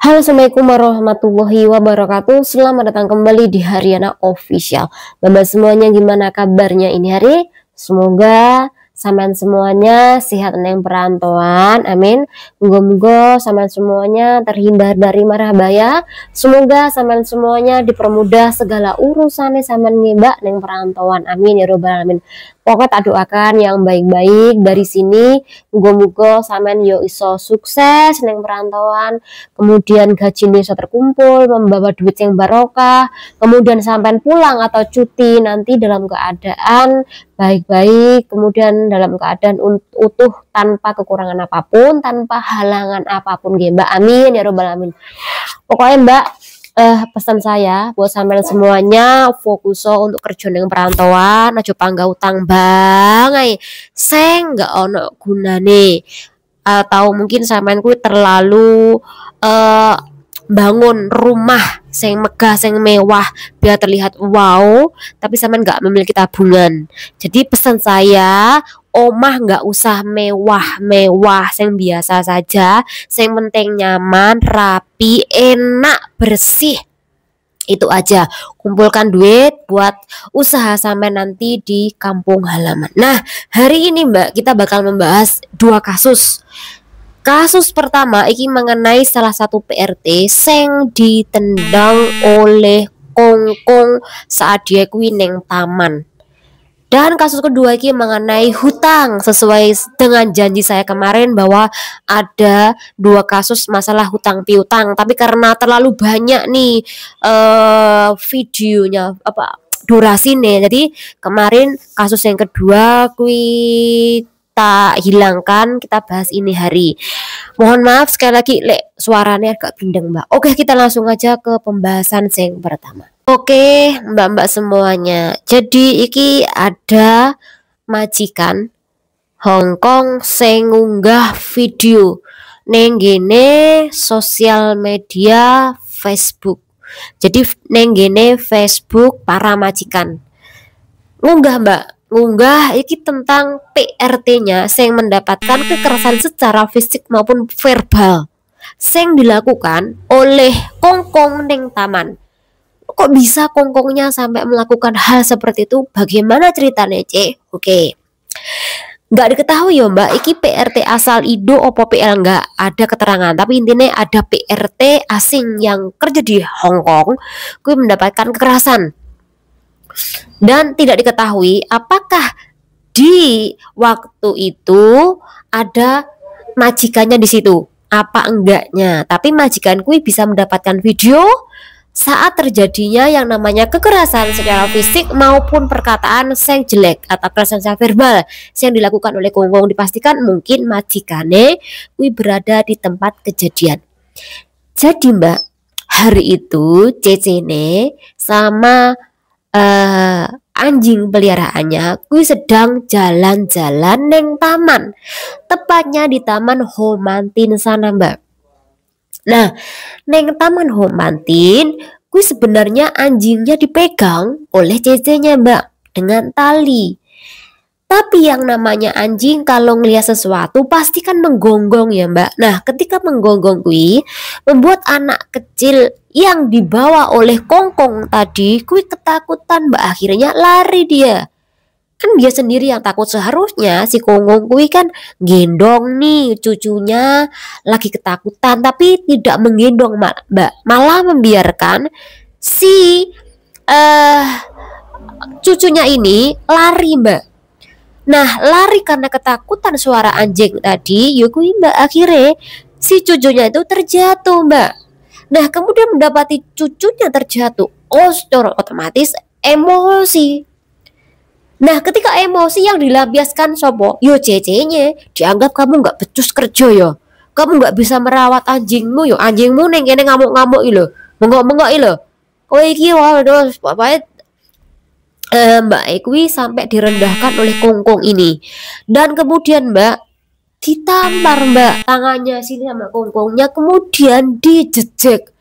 Halo, Assalamualaikum warahmatullahi wabarakatuh. Selamat datang kembali di Haryana Official. Bapak semuanya, gimana kabarnya ini hari? Semoga sampean semuanya sehat neng perantauan. Amin. Moga-moga sampean semuanya terhindar dari mara bahaya. Semoga sampean semuanya dipermudah segala urusannya sampean ngebak neng perantauan. Amin ya robbal alamin. Pokoknya tak doakan yang baik-baik dari sini. Moga-moga sampean yo iso sukses neng perantauan, kemudian gaji bisa terkumpul, membawa duit yang barokah, kemudian sampean pulang atau cuti nanti dalam keadaan baik-baik, kemudian dalam keadaan utuh tanpa kekurangan apapun, tanpa halangan apapun ya Mbak. Amin ya robbal alamin. Pokoknya Mbak, pesan saya buat sampean semuanya, fokus untuk kerja yang perantauan, aja pangga utang banget seng nggak ono gunane, atau mungkin sampean kuwi terlalu bangun rumah sing megah sing mewah biar terlihat wow tapi sampean nggak memiliki tabungan. Jadi pesan saya, omah nggak usah mewah-mewah, sing biasa saja, sing penting nyaman, rapi, enak, bersih. Itu aja. Kumpulkan duit buat usaha sampai nanti di kampung halaman. Nah, hari ini Mbak, kita bakal membahas dua kasus. Kasus pertama ini mengenai salah satu PRT sing ditendang oleh kongkong saat dia kuwi neng taman. Dan kasus kedua ini mengenai hutang, sesuai dengan janji saya kemarin bahwa ada dua kasus masalah hutang piutang, tapi karena terlalu banyak nih videonya durasinya, jadi kemarin kasus yang kedua kita hilangkan, kita bahas ini hari. Mohon maaf sekali lagi lek suaranya agak bindeng Mbak. Oke, kita langsung aja ke pembahasan yang pertama. Oke, Mbak-mbak semuanya. Jadi iki ada majikan Hongkong sing ngunggah video neng gene sosial media Facebook. Jadi neng gene Facebook para majikan. Ngunggah Mbak, ngunggah iki tentang PRT-nya sing mendapatkan kekerasan secara fisik maupun verbal sing dilakukan oleh kongkong neng taman. Kok bisa kongkongnya sampai melakukan hal seperti itu? Bagaimana ceritanya, Cek? Oke. Nggak diketahui ya Mbak, iki PRT asal Indo opo PL nggak ada keterangan. Tapi intinya ada PRT asing yang kerja di Hong Kong, gue mendapatkan kekerasan. Dan tidak diketahui apakah di waktu itu ada majikannya di situ, apa enggaknya. Tapi majikan gue bisa mendapatkan video saat terjadinya yang namanya kekerasan secara fisik maupun perkataan yang jelek atau kekerasan secara verbal yang dilakukan oleh kongkong. Dipastikan mungkin majikane kui berada di tempat kejadian. Jadi Mbak, hari itu Cecene sama anjing peliharaannya kui sedang jalan-jalan neng taman, tepatnya di Taman Homantin sana Mbak. Nah, neng Taman Homantin, gue sebenarnya anjingnya dipegang oleh cecenya Mbak dengan tali. Tapi yang namanya anjing kalau ngelihat sesuatu pasti kan menggonggong ya Mbak. Nah, ketika menggonggong gue membuat anak kecil yang dibawa oleh kongkong tadi gue ketakutan Mbak, akhirnya lari dia. Kan dia sendiri yang takut, seharusnya si kongkong kui kan gendong nih cucunya lagi ketakutan, tapi tidak menggendong Mbak, malah membiarkan si cucunya ini lari Mbak. Nah, lari karena ketakutan suara anjing tadi, yukui Mbak, akhirnya si cucunya itu terjatuh Mbak. Nah, kemudian mendapati cucunya terjatuh, secara otomatis emosi. Nah, ketika emosi yang dilampiaskan sopo, yo cecenya dianggap kamu nggak becus kerja yo, kamu nggak bisa merawat anjingmu yo, anjingmu neng kene ngamuk-ngamuk ilo, mengok-mengok ilo, kowe iki waduh, pokoknya Mbak Ekwi sampai direndahkan oleh kongkong ini. Dan kemudian Mbak ditampar Mbak, tangannya sini sama kongkongnya, kemudian dijejek.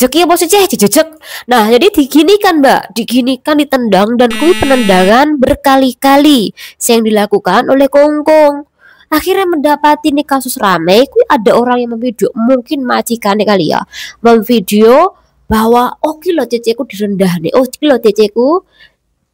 Jeki apa sih dijejek. Nah, jadi diginikan Mbak, diginikan, ditendang, dan kui penendangan berkali-kali yang dilakukan oleh kongkong. Akhirnya mendapati nih kasus rame, kuwi ada orang yang memvideo, mungkin majikannya kali ya, memvideo bahwa oh kilo ceceku direndah nih, oh kilo ceceku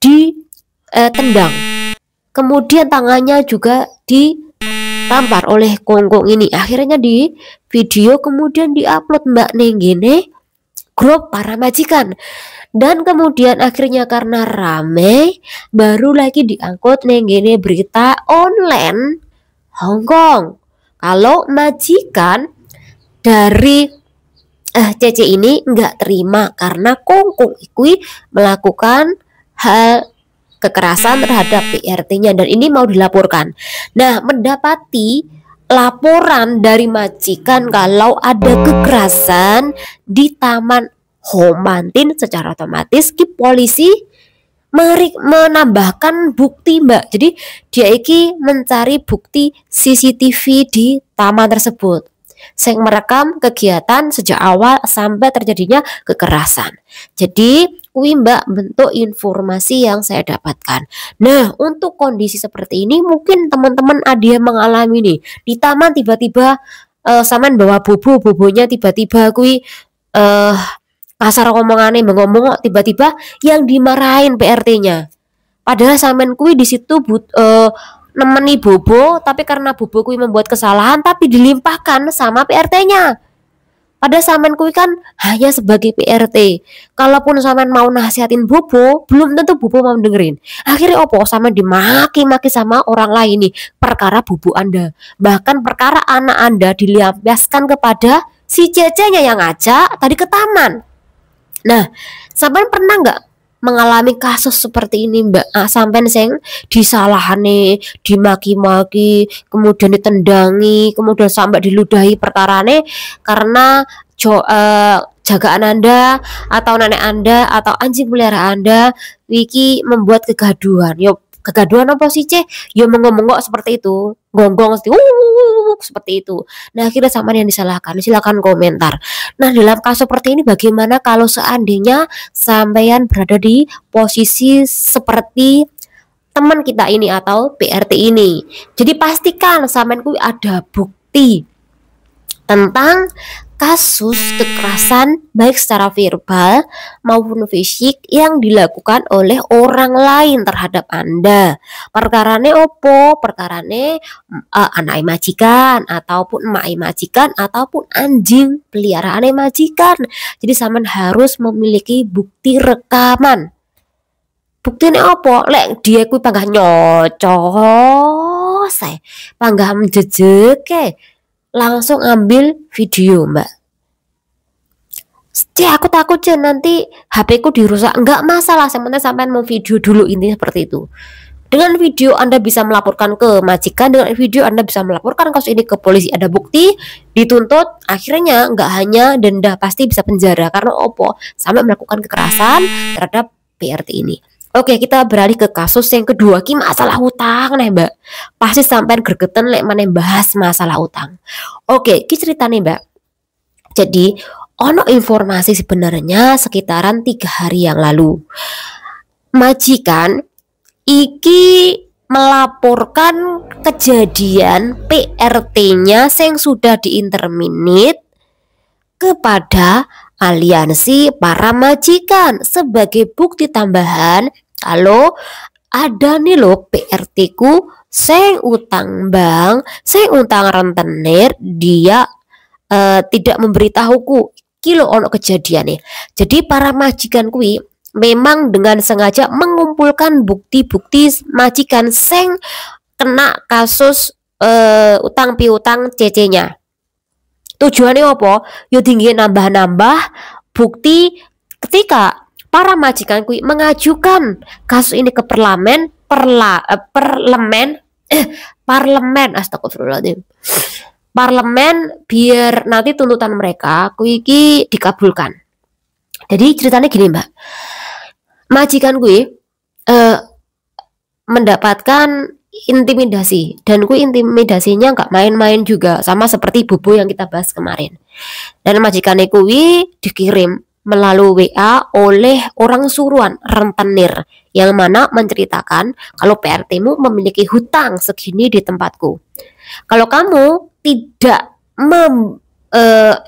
ditendang, kemudian tangannya juga ditampar oleh konggong ini. Akhirnya di video kemudian diupload mbak neng gini grup para majikan, dan kemudian akhirnya karena rame baru lagi diangkut neng gini berita online Hongkong kalau majikan dari Cece ini nggak terima karena Kongkong ikui melakukan hal kekerasan terhadap PRT-nya dan ini mau dilaporkan. Nah, mendapati laporan dari majikan kalau ada kekerasan di Taman Homantin, secara otomatis ki polisi menambahkan bukti mbak. Jadi dia iki mencari bukti CCTV di taman tersebut yang merekam kegiatan sejak awal sampai terjadinya kekerasan. Jadi kuwi mbak bentuk informasi yang saya dapatkan. Nah, untuk kondisi seperti ini mungkin teman-teman ada yang mengalami nih di taman tiba-tiba sampean bawa bobonya tiba-tiba kuwi kasar ngomongannya ngomong tiba-tiba yang dimarahin PRT-nya. Padahal sampean kuwi di situ nemeni bobo, tapi karena bobo kuwi membuat kesalahan tapi dilimpahkan sama PRT-nya. Padahal sampean kuwi kan hanya sebagai PRT. Kalaupun sampean mau nasihatin bobo, belum tentu bobo mau dengerin. Akhirnya opo sampean dimaki-maki sama orang lain nih, perkara bobo Anda. Bahkan perkara anak Anda dilampiaskan kepada si cecenya yang ngajak tadi ke taman. Nah, sampean pernah nggak mengalami kasus seperti ini mbak? Sampean sing disalahane, dimaki-maki, kemudian ditendangi, kemudian sampai diludahi perkarane karena jagaan Anda atau nenek Anda atau anjing peliharaan Anda wiki membuat kegaduhan. Yo kegaduhan apa sih yo mengomong seperti itu, gonggong seperti itu. Nah, akhirnya sama yang disalahkan. Silakan komentar. Nah, dalam kasus seperti ini bagaimana kalau seandainya sampean berada di posisi seperti teman kita ini atau PRT ini? Jadi pastikan sampean kuwi ada bukti tentang kasus kekerasan baik secara verbal maupun fisik yang dilakukan oleh orang lain terhadap Anda. Perkarane opo? Perkarane anak majikan ataupun emak majikan ataupun anjing peliharaan majikan. Jadi sampean harus memiliki bukti rekaman. Buktinya opo? Lek dia kuwi panggah nyocos, panggah menjejeke, langsung ambil video mbak. Aku takut nanti HP ku dirusak. Enggak masalah, sebenarnya sampai mau video dulu, ini seperti itu. Dengan video Anda bisa melaporkan ke majikan, dengan video Anda bisa melaporkan kasus ini ke polisi, ada bukti, dituntut, akhirnya enggak hanya denda, pasti bisa penjara karena opo sampai melakukan kekerasan terhadap PRT ini. Oke, kita beralih ke kasus yang kedua, ki masalah utang nih mbak. Pasti sampai gergeten lek mana bahas masalah utang. Oke, ki cerita nih mbak. Jadi ono informasi sebenarnya sekitaran 3 hari yang lalu, majikan iki melaporkan kejadian PRT-nya yang sudah diinterminate kepada aliansi para majikan sebagai bukti tambahan kalau ada nih loh PRT ku sing utang bank, sing utang rentenir, dia tidak memberitahuku kilo ono kejadian nih. Jadi para majikan kui memang dengan sengaja mengumpulkan bukti-bukti majikan sing kena kasus utang piutang CC-nya. Tujuannya apa? Yo tinggi nambah-nambah bukti ketika para majikan kui mengajukan kasus ini ke parlemen biar nanti tuntutan mereka kui dikabulkan. Jadi ceritanya gini mbak, majikan kui mendapatkan intimidasi, dan intimidasinya nggak main-main juga, sama seperti Bobo yang kita bahas kemarin. Dan majikan kuwi dikirim melalui WA oleh orang suruhan rentenir yang mana menceritakan kalau PRT-mu memiliki hutang segini di tempatku. Kalau kamu tidak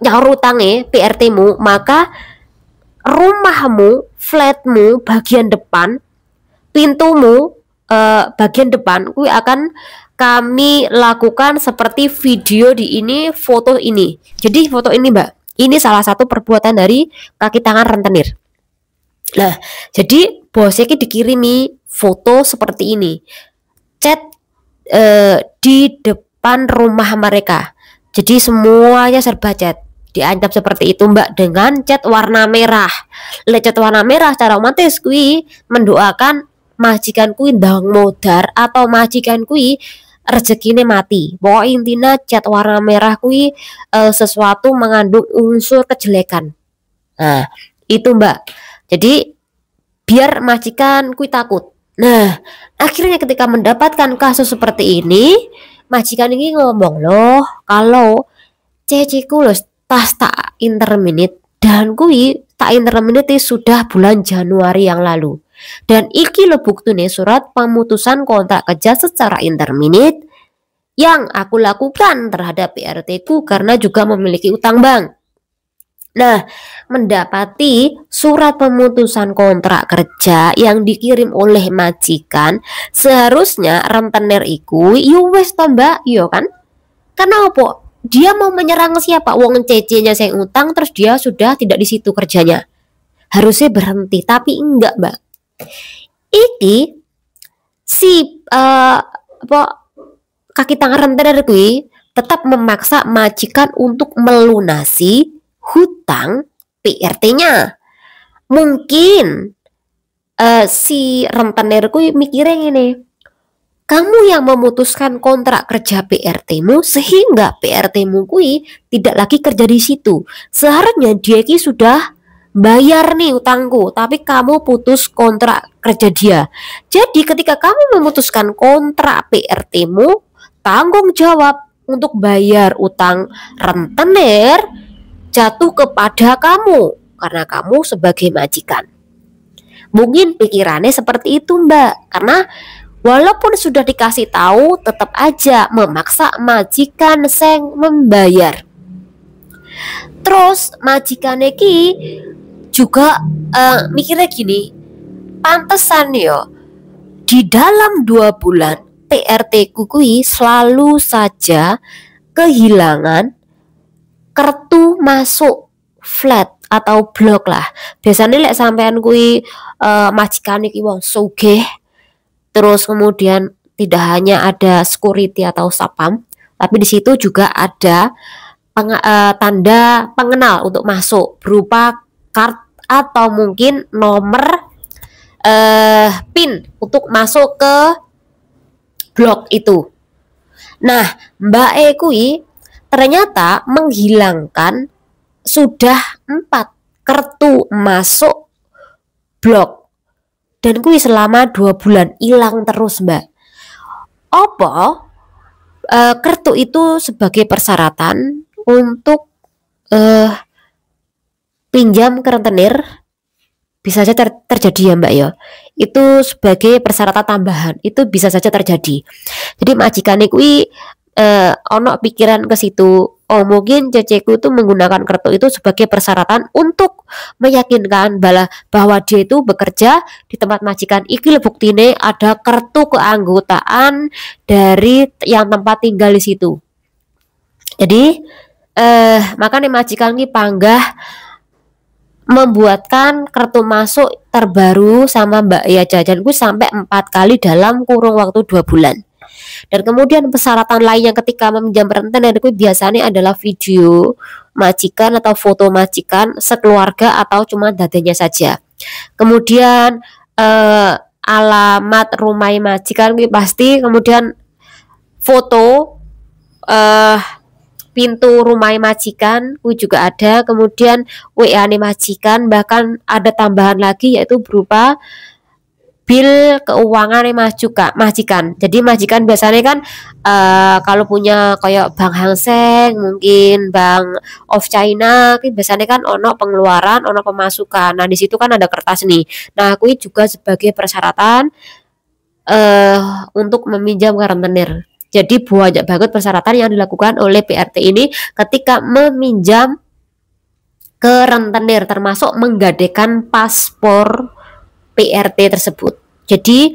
nyaur utangnya PRT-mu, maka rumahmu, flatmu, bagian depan, pintumu, bagian depan, kui akan kami lakukan seperti video di ini, foto ini. Jadi foto ini Mbak, ini salah satu perbuatan dari kaki tangan rentenir. Nah, jadi bosnya dikirimi foto seperti ini, chat di depan rumah mereka. Jadi semuanya serba chat, diancam seperti itu Mbak, dengan cat warna merah. Cat warna merah secara otomatis kui mendoakan majikan kui ndang modar atau majikan kui rezekine mati. Pokoknya intinya cat warna merah kui sesuatu mengandung unsur kejelekan. Nah, itu Mbak. Jadi biar majikan kui takut. Nah, akhirnya ketika mendapatkan kasus seperti ini, majikan ini ngomong loh, kalau ceciku loh tas tak interminate dan kui tak interminate sudah bulan Januari yang lalu. Dan iki lo buktine surat pemutusan kontrak kerja secara interminate yang aku lakukan terhadap PRT ku karena juga memiliki utang bank. Nah, mendapati surat pemutusan kontrak kerja yang dikirim oleh majikan, seharusnya rentenir iku wis to Mbak, yo kan? Karena apa? Dia mau menyerang siapa? Wong cece-nya saya utang terus dia sudah tidak di situ kerjanya. Harusnya berhenti, tapi enggak, Mbak. Iki si kaki tangan rentenir kuwi tetap memaksa majikan untuk melunasi hutang PRT-nya. Mungkin si rentenir kuwi mikirnya ini, kamu yang memutuskan kontrak kerja PRT-mu sehingga PRT-mu kuwi tidak lagi kerja di situ. Seharusnya dia ki sudah bayar nih utangku, tapi kamu putus kontrak kerja dia. Jadi ketika kamu memutuskan kontrak PRT-mu, tanggung jawab untuk bayar utang rentenir jatuh kepada kamu karena kamu sebagai majikan. Mungkin pikirannya seperti itu Mbak, karena walaupun sudah dikasih tahu tetap aja memaksa majikan seng membayar. Terus majikannya ki juga mikirnya gini, pantesan yo di dalam 2 bulan PRT kui selalu saja kehilangan kartu masuk flat atau blok lah. Biasanya lek sampean kui majikan iki wong sugih, terus kemudian tidak hanya ada security atau sapam, tapi di situ juga ada tanda pengenal untuk masuk berupa card atau mungkin nomor PIN untuk masuk ke blok itu. Nah, Mbak E kui ternyata menghilangkan sudah 4 kartu masuk blok dan kui selama 2 bulan hilang terus Mbak. Apa kartu itu sebagai persyaratan untuk pinjam ke rentenir bisa saja terjadi ya Mbak ya. Itu sebagai persyaratan tambahan, itu bisa saja terjadi. Jadi majikan kuwi ono pikiran ke situ, oh mungkin ceceku itu menggunakan kartu itu sebagai persyaratan untuk meyakinkan bahwa dia itu bekerja di tempat majikan. Iki buktine ada kartu keanggotaan dari yang tempat tinggal di situ. Jadi makanya majikan ini panggah membuatkan kartu masuk terbaru sama Mbak Ya Jajan gue sampai 4 kali dalam kurung waktu 2 bulan. Dan kemudian persyaratan lainnya ketika meminjam rentenir gue biasanya adalah video majikan atau foto majikan sekeluarga atau cuma dadanya saja. Kemudian alamat rumah majikan gue pasti, kemudian foto pintu rumah majikan juga ada, kemudian WA majikan, bahkan ada tambahan lagi yaitu berupa bil keuangan majikan. Jadi majikan biasanya kan kalau punya kayak Bank Hang Seng, mungkin Bank of China, biasanya kan ono pengeluaran, ono pemasukan. Nah di situ kan ada kertas nih. Nah aku juga sebagai persyaratan untuk meminjam ke rentenir. Jadi banyak banget persyaratan yang dilakukan oleh PRT ini ketika meminjam ke rentenir, termasuk menggadaikan paspor PRT tersebut. Jadi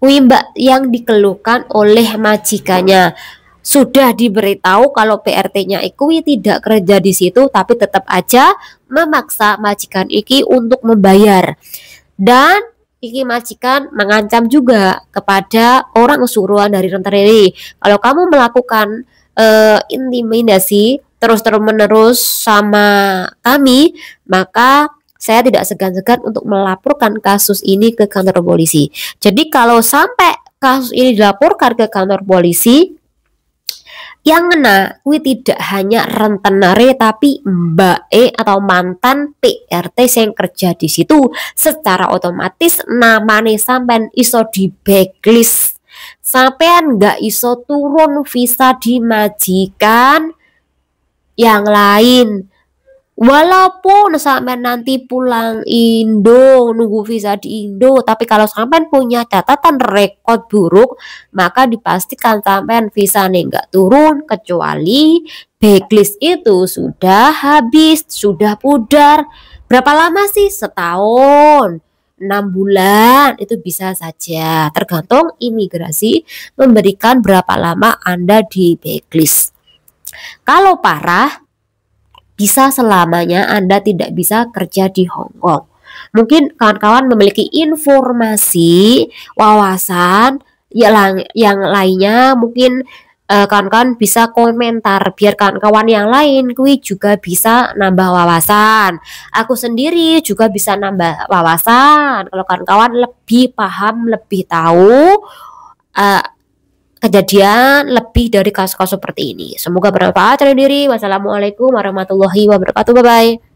Mbak yang dikeluhkan oleh majikannya sudah diberitahu kalau PRT-nya iki tidak kerja di situ, tapi tetap aja memaksa majikan iki untuk membayar. Dan iki majikan mengancam juga kepada orang suruhan dari rentenir ini, kalau kamu melakukan intimidasi terus menerus sama kami, maka saya tidak segan-segan untuk melaporkan kasus ini ke kantor polisi. Jadi kalau sampai kasus ini dilaporkan ke kantor polisi, yang kena kuwi tidak hanya rentenere tapi mbak atau mantan PRT yang kerja di situ. Secara otomatis namanya sampean iso di blacklist, sampean nggak iso turun visa di majikan yang lain. Walaupun sampean nanti pulang Indo, nunggu visa di Indo, tapi kalau sampean punya catatan rekod buruk, maka dipastikan sampean visa nih nggak turun, kecuali blacklist itu sudah habis, sudah pudar. Berapa lama sih? Setahun, 6 bulan, itu bisa saja. Tergantung imigrasi memberikan berapa lama Anda di blacklist. Kalau parah, bisa selamanya Anda tidak bisa kerja di Hong Kong. Mungkin kawan-kawan memiliki informasi, wawasan yang lainnya, mungkin kawan-kawan bisa komentar biar kawan-kawan yang lain kui juga bisa nambah wawasan. Aku sendiri juga bisa nambah wawasan. Kalau kawan-kawan lebih paham, lebih tahu kejadian lebih dari kasus-kasus seperti ini. Semoga bermanfaat dari diri. Wassalamualaikum warahmatullahi wabarakatuh. Bye bye.